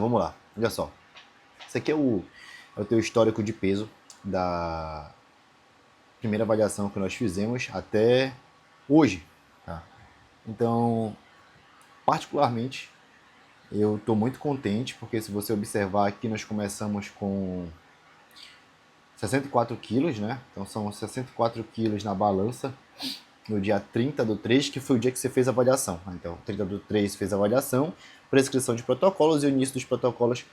Então vamos lá, olha só. Esse aqui é o teu histórico de peso da primeira avaliação que nós fizemos até hoje. Tá? Então, particularmente, eu estou muito contente, porque se você observar aqui, nós começamos com 64 quilos, né? Então são 64 quilos na balança no dia 30/3, que foi o dia que você fez a avaliação. Então, 30/3 fez a avaliação, prescrição de protocolos, e o início dos protocolos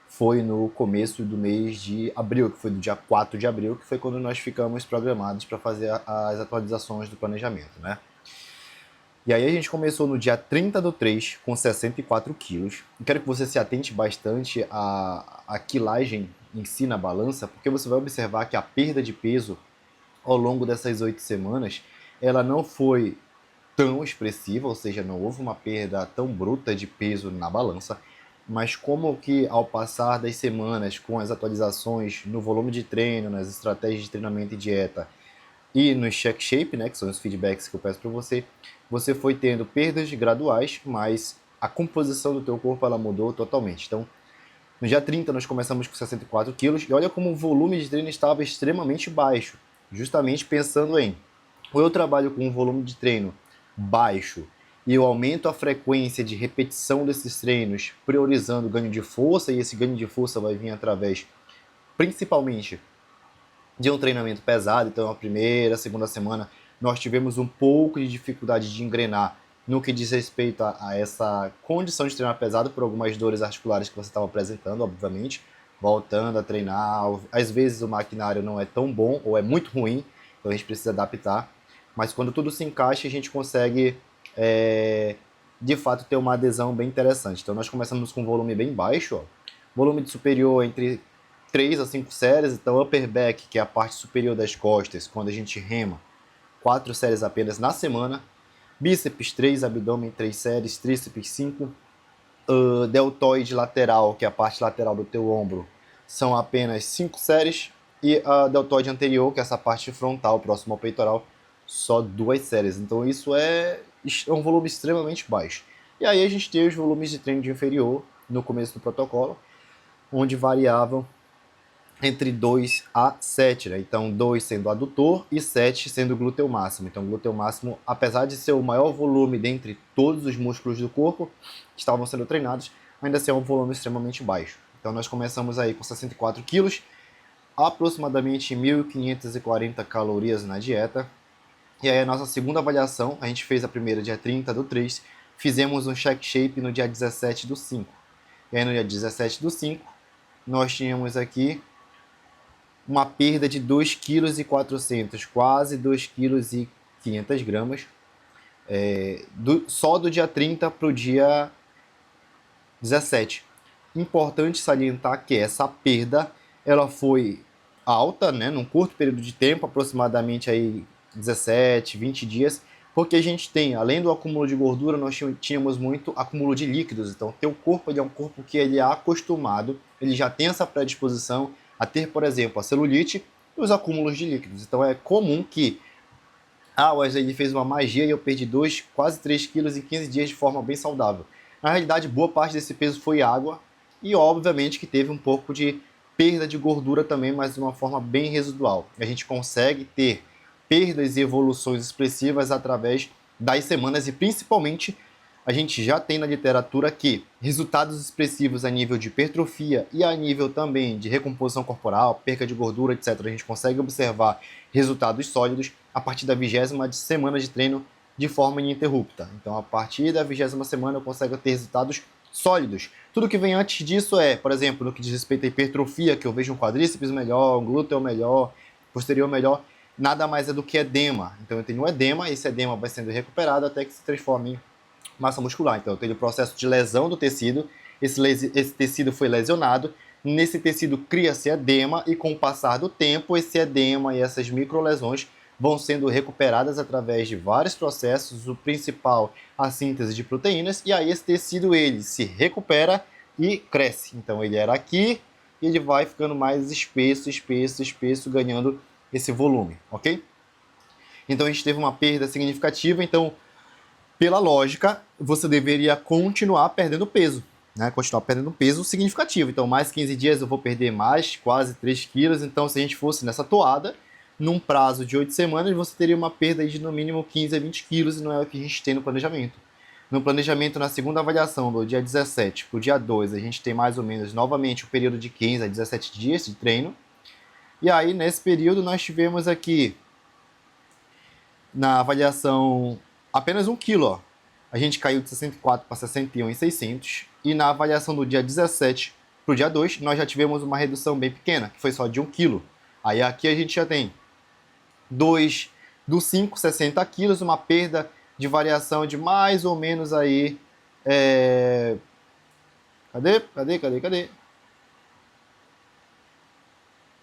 foi no começo do mês de abril, que foi do dia 4 de abril, que foi quando nós ficamos programados para fazer as atualizações do planejamento, né? E aí a gente começou no dia 30/3 com 64 quilos. Eu quero que você se atente bastante à quilagem em si na balança, porque você vai observar que a perda de peso ao longo dessas 8 semanas, ela não foi tão expressiva, ou seja, não houve uma perda tão bruta de peso na balança, mas como que ao passar das semanas, com as atualizações no volume de treino, nas estratégias de treinamento e dieta, e no check shape, né, que são os feedbacks que eu peço para você, você foi tendo perdas graduais, mas a composição do teu corpo ela mudou totalmente. Então, no dia 30 nós começamos com 64 quilos, e olha como o volume de treino estava extremamente baixo, justamente pensando em, ou eu trabalho com um volume de treino baixo e eu aumento a frequência de repetição desses treinos, priorizando o ganho de força, e esse ganho de força vai vir através, principalmente, de um treinamento pesado. Então, a primeira, segunda semana, nós tivemos um pouco de dificuldade de engrenar no que diz respeito a essa condição de treinar pesado, por algumas dores articulares que você estava apresentando, obviamente, voltando a treinar. Às vezes o maquinário não é tão bom ou é muito ruim, então a gente precisa adaptar. Mas quando tudo se encaixa, a gente consegue, de fato, ter uma adesão bem interessante. Então nós começamos com um volume bem baixo, ó. Volume de superior entre 3 a 5 séries, então upper back, que é a parte superior das costas, quando a gente rema, 4 séries apenas na semana, bíceps 3, abdômen 3 séries, tríceps 5, deltoide lateral, que é a parte lateral do teu ombro, são apenas 5 séries, e a deltoide anterior, que é essa parte frontal, próximo ao peitoral, só 2 séries. Então isso é um volume extremamente baixo. E aí a gente tem os volumes de treino de inferior no começo do protocolo, onde variavam entre 2 a 7, né? Então 2 sendo adutor e 7 sendo glúteo máximo. Então glúteo máximo, apesar de ser o maior volume dentre todos os músculos do corpo que estavam sendo treinados, ainda assim é um volume extremamente baixo. Então nós começamos aí com 64 quilos, aproximadamente 1.540 calorias na dieta. E aí a nossa segunda avaliação, a gente fez a primeira dia 30/3, fizemos um check shape no dia 17/5. E aí no dia 17/5, nós tínhamos aqui uma perda de 2,4 kg, quase 2,5 kg, só do dia 30 para o dia 17. Importante salientar que essa perda ela foi alta, né, num curto período de tempo, aproximadamente aí 17, 20 dias, porque a gente tem, além do acúmulo de gordura, nós tínhamos muito acúmulo de líquidos. Então, teu corpo ele é um corpo que ele é acostumado, ele já tem essa predisposição a ter, por exemplo, a celulite e os acúmulos de líquidos. Então, é comum que o Wesley fez uma magia e eu perdi quase 3 quilos em 15 dias de forma bem saudável. Na realidade, boa parte desse peso foi água e, obviamente, que teve um pouco de perda de gordura também, mas de uma forma bem residual. A gente consegue ter perdas e evoluções expressivas através das semanas, e principalmente a gente já tem na literatura que resultados expressivos a nível de hipertrofia e a nível também de recomposição corporal, perca de gordura, etc. A gente consegue observar resultados sólidos a partir da 20ª semana de treino de forma ininterrupta. Então, a partir da 20ª semana eu consigo ter resultados sólidos. Tudo que vem antes disso é, por exemplo, no que diz respeito à hipertrofia, que eu vejo um quadríceps melhor, um glúteo melhor, posterior melhor, nada mais é do que edema. Então eu tenho um edema, esse edema vai sendo recuperado até que se transforme em massa muscular. Então eu tenho o processo de lesão do tecido, esse tecido foi lesionado, nesse tecido cria-se edema, e com o passar do tempo, esse edema e essas microlesões vão sendo recuperadas através de vários processos, o principal, a síntese de proteínas, e aí esse tecido ele se recupera e cresce. Então ele era aqui e ele vai ficando mais espesso, espesso, espesso, ganhando esse volume, ok? Então a gente teve uma perda significativa. Então, pela lógica, você deveria continuar perdendo peso. né, continuar perdendo peso significativo. Então, mais 15 dias eu vou perder mais, quase 3 quilos. Então, se a gente fosse nessa toada, num prazo de 8 semanas, você teria uma perda de no mínimo 15 a 20 quilos, e não é o que a gente tem no planejamento. No planejamento, na segunda avaliação, do dia 17 para o dia 2, a gente tem mais ou menos, novamente, o período de 15 a 17 dias de treino. E aí, nesse período, nós tivemos aqui, na avaliação, apenas 1 quilo, ó. A gente caiu de 64 para 61,600. E na avaliação do dia 17 para o dia 2, nós já tivemos uma redução bem pequena, que foi só de 1 quilo. Aí aqui a gente já tem 2 do 5, 60 quilos, uma perda de variação de mais ou menos aí... Cadê?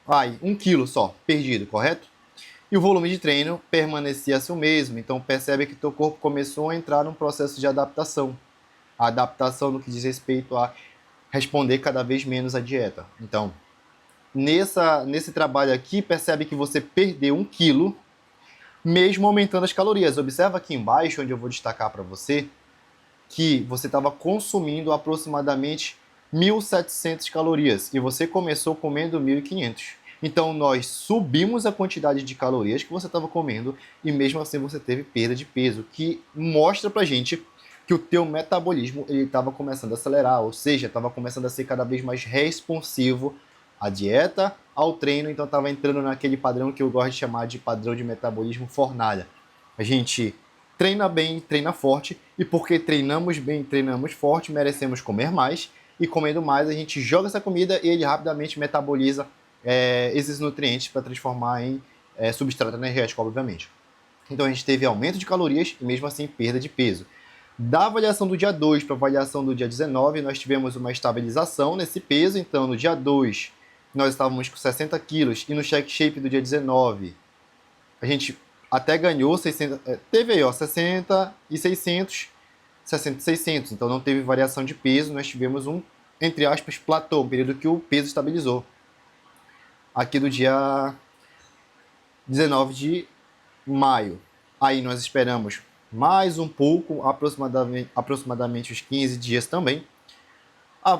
Aí, 1 quilo só, perdido, correto? E o volume de treino permanecia assim o mesmo. Então percebe que teu corpo começou a entrar num processo de adaptação. A adaptação no que diz respeito a responder cada vez menos à dieta. Então, nesse trabalho aqui, percebe que você perdeu 1 quilo, mesmo aumentando as calorias. Observa aqui embaixo, onde eu vou destacar para você, que você estava consumindo aproximadamente 1.700 calorias e você começou comendo 1.500. Então nós subimos a quantidade de calorias que você estava comendo e mesmo assim você teve perda de peso, que mostra pra gente que o teu metabolismo ele estava começando a acelerar, ou seja, estava começando a ser cada vez mais responsivo à dieta, ao treino, então estava entrando naquele padrão que eu gosto de chamar de padrão de metabolismo fornalha. A gente treina bem, treina forte, e porque treinamos bem, treinamos forte, merecemos comer mais, e comendo mais a gente joga essa comida e ele rapidamente metaboliza esses nutrientes para transformar em substrato energético, obviamente. Então a gente teve aumento de calorias e mesmo assim perda de peso. Da avaliação do dia 2 para a avaliação do dia 19, nós tivemos uma estabilização nesse peso. Então no dia 2 nós estávamos com 60 quilos e no check shape do dia 19 a gente até ganhou 600, teve aí, ó, 60 e 600, 60 e 600, então não teve variação de peso, nós tivemos um, entre aspas, platô, um período que o peso estabilizou. Aqui do dia 19 de maio, aí nós esperamos mais um pouco, aproximadamente os 15 dias também.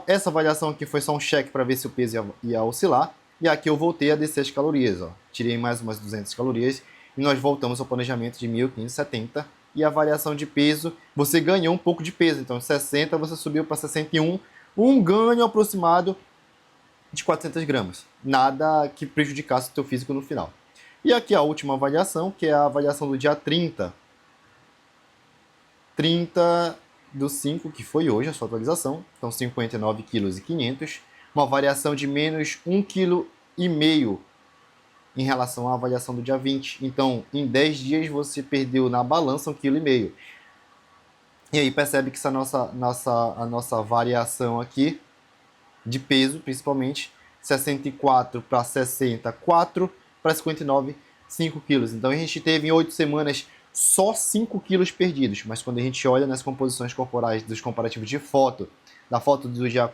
Essa avaliação aqui foi só um check para ver se o peso ia oscilar, e aqui eu voltei a descer as calorias, ó. Tirei mais umas 200 calorias, e nós voltamos ao planejamento de 1.570, e a variação de peso, você ganhou um pouco de peso, então de 60 você subiu para 61, um ganho aproximado de 400 gramas, nada que prejudicasse o teu físico no final. E aqui a última avaliação, que é a avaliação do dia 30 do 5, que foi hoje a sua atualização, então 59,5 kg, uma variação de menos 1,5 kg em relação à avaliação do dia 20. Então, em 10 dias você perdeu na balança 1,5 kg. E aí percebe que essa nossa variação aqui, de peso principalmente, 64 para 60, 4 para 59, 5 quilos. Então a gente teve em 8 semanas só 5 quilos perdidos. Mas quando a gente olha nas composições corporais dos comparativos de foto, da foto do dia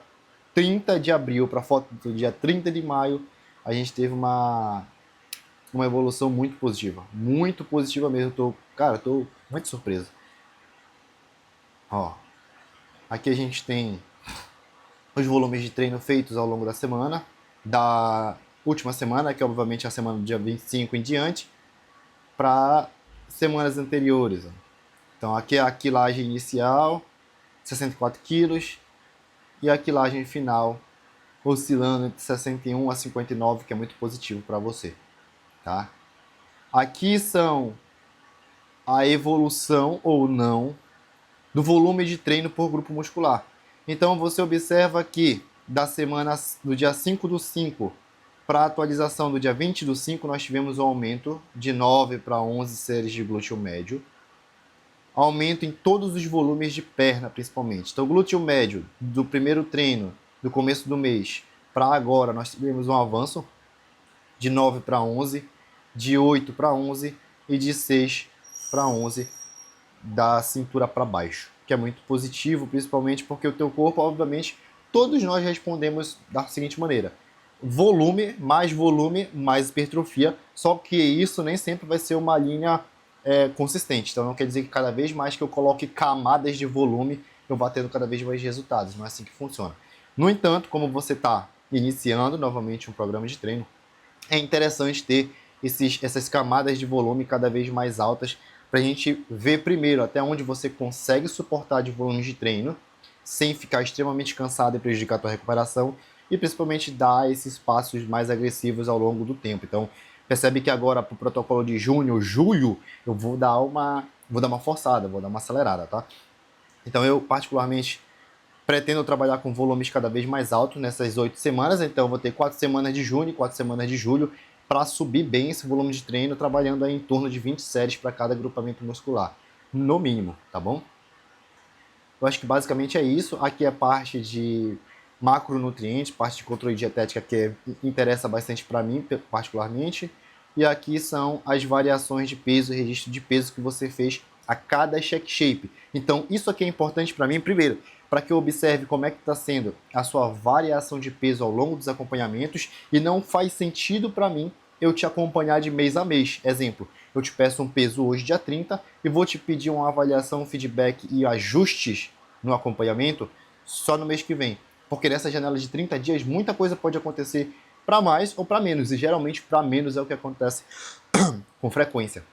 30 de abril para a foto do dia 30 de maio, a gente teve uma evolução muito positiva mesmo. Eu tô muito surpreso. Ó, aqui a gente tem os volumes de treino feitos ao longo da semana, da última semana, que é obviamente a semana do dia 25 em diante, para semanas anteriores. Ó. Então aqui é a quilagem inicial, 64 quilos, e a quilagem final oscilando entre 61 a 59, que é muito positivo para você. Tá? Aqui são a evolução ou não do volume de treino por grupo muscular. Então você observa que da semana do dia 5 do 5 para a atualização do dia 20 do 5, nós tivemos um aumento de 9 para 11 séries de glúteo médio. Aumento em todos os volumes de perna, principalmente. Então, glúteo médio do primeiro treino, do começo do mês, para agora, nós tivemos um avanço de 9 para 11, de 8 para 11 e de 6 para 11 da cintura para baixo, que é muito positivo, principalmente porque o teu corpo, obviamente, todos nós respondemos da seguinte maneira: volume, mais hipertrofia, só que isso nem sempre vai ser uma linha consistente. Então não quer dizer que cada vez mais que eu coloque camadas de volume, eu vá tendo cada vez mais resultados. Não é assim que funciona. No entanto, como você está iniciando novamente um programa de treino, é interessante ter essas camadas de volume cada vez mais altas para a gente ver primeiro até onde você consegue suportar de volume de treino sem ficar extremamente cansado e prejudicar a tua recuperação e principalmente dar esses passos mais agressivos ao longo do tempo. Então, percebe que agora para o protocolo de junho, julho, eu vou dar uma forçada, vou dar uma acelerada, tá? Então, eu particularmente pretendo trabalhar com volumes cada vez mais altos nessas 8 semanas, então eu vou ter 4 semanas de junho e 4 semanas de julho para subir bem esse volume de treino, trabalhando aí em torno de 20 séries para cada agrupamento muscular, no mínimo, tá bom? Eu acho que basicamente é isso. Aqui é parte de macronutrientes, parte de controle dietética que interessa bastante para mim, particularmente. E aqui são as variações de peso e registro de peso que você fez a cada check shape. Então, isso aqui é importante para mim, primeiro, para que eu observe como é que está sendo a sua variação de peso ao longo dos acompanhamentos e não faz sentido para mim eu te acompanhar de mês a mês. Exemplo, eu te peço um peso hoje dia 30 e vou te pedir uma avaliação, feedback e ajustes no acompanhamento só no mês que vem. Porque nessa janela de 30 dias muita coisa pode acontecer para mais ou para menos, e geralmente para menos é o que acontece com frequência.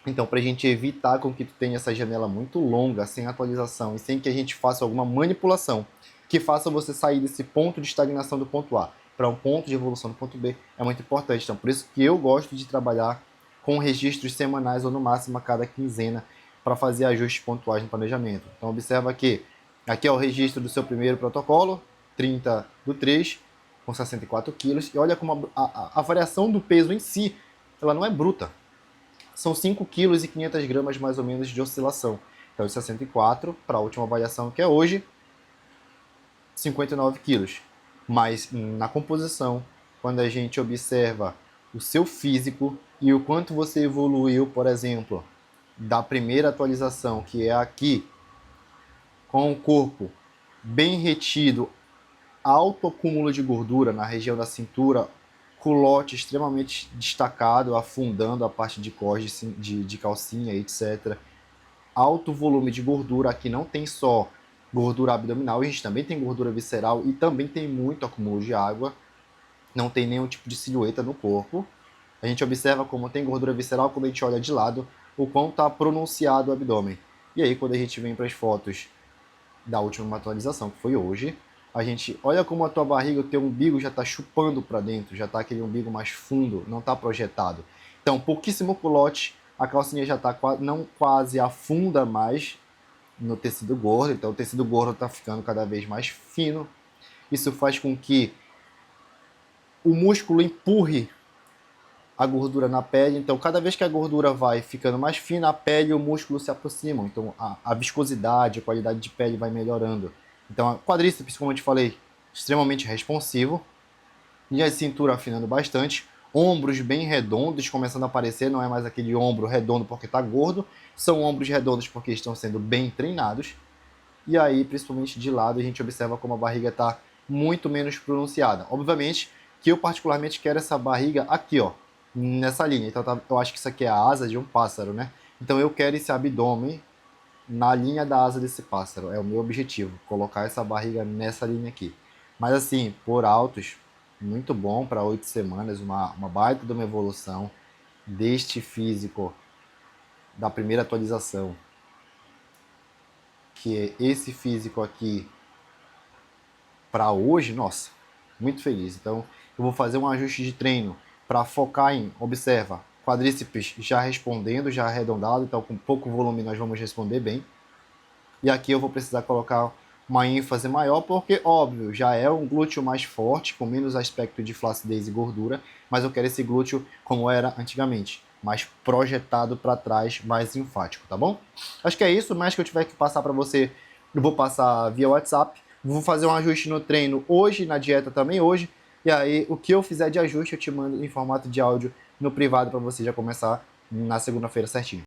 Então, para a gente evitar com que tu tenha essa janela muito longa, sem atualização e sem que a gente faça alguma manipulação que faça você sair desse ponto de estagnação do ponto A para um ponto de evolução do ponto B, é muito importante. Então, por isso que eu gosto de trabalhar com registros semanais ou no máximo a cada quinzena para fazer ajustes pontuais no planejamento. Então, observa que aqui é o registro do seu primeiro protocolo, 30 do 3, com 64 quilos, e olha como a variação do peso em si, ela não é bruta. São 5 kg e 500 gramas mais ou menos de oscilação. Então, de 64 para a última avaliação, que é hoje, 59 quilos. Mas na composição, quando a gente observa o seu físico e o quanto você evoluiu, por exemplo, da primeira atualização, que é aqui, com o corpo bem retido, alto acúmulo de gordura na região da cintura, culote extremamente destacado, afundando a parte de cós, de calcinha, etc. Alto volume de gordura, aqui não tem só gordura abdominal, a gente também tem gordura visceral e também tem muito acúmulo de água, não tem nenhum tipo de silhueta no corpo. A gente observa como tem gordura visceral quando a gente olha de lado, o quão está pronunciado o abdômen. E aí, quando a gente vem para as fotos da última atualização, que foi hoje, a gente olha como a tua barriga, o teu umbigo já está chupando para dentro, já está aquele umbigo mais fundo, não está projetado. Então, pouquíssimo culote, a calcinha já está não quase afunda mais no tecido gordo, então o tecido gordo está ficando cada vez mais fino. Isso faz com que o músculo empurre a gordura na pele, então cada vez que a gordura vai ficando mais fina, a pele e o músculo se aproximam, então a viscosidade, a qualidade de pele vai melhorando. Então a quadríceps, como eu te falei, extremamente responsivo, e a cintura afinando bastante, ombros bem redondos começando a aparecer, não é mais aquele ombro redondo porque está gordo, são ombros redondos porque estão sendo bem treinados, e aí principalmente de lado a gente observa como a barriga está muito menos pronunciada. Obviamente que eu particularmente quero essa barriga aqui, ó, nessa linha. Então eu acho que isso aqui é a asa de um pássaro, né? Então eu quero esse abdômen na linha da asa desse pássaro. É o meu objetivo, colocar essa barriga nessa linha aqui. Mas assim, por altos, muito bom para 8 semanas, uma baita de uma evolução deste físico da primeira atualização. Que é esse físico aqui para hoje, nossa, muito feliz. Então eu vou fazer um ajuste de treino para focar em, observa, quadríceps já respondendo, já arredondado, então com pouco volume nós vamos responder bem. E aqui eu vou precisar colocar uma ênfase maior, porque, óbvio, já é um glúteo mais forte, com menos aspecto de flacidez e gordura, mas eu quero esse glúteo como era antigamente, mais projetado para trás, mais enfático, tá bom? Acho que é isso, mais que eu tiver que passar para você, eu vou passar via WhatsApp, vou fazer um ajuste no treino hoje, na dieta também hoje, e aí o que eu fizer de ajuste eu te mando em formato de áudio no privado para você já começar na segunda-feira certinho.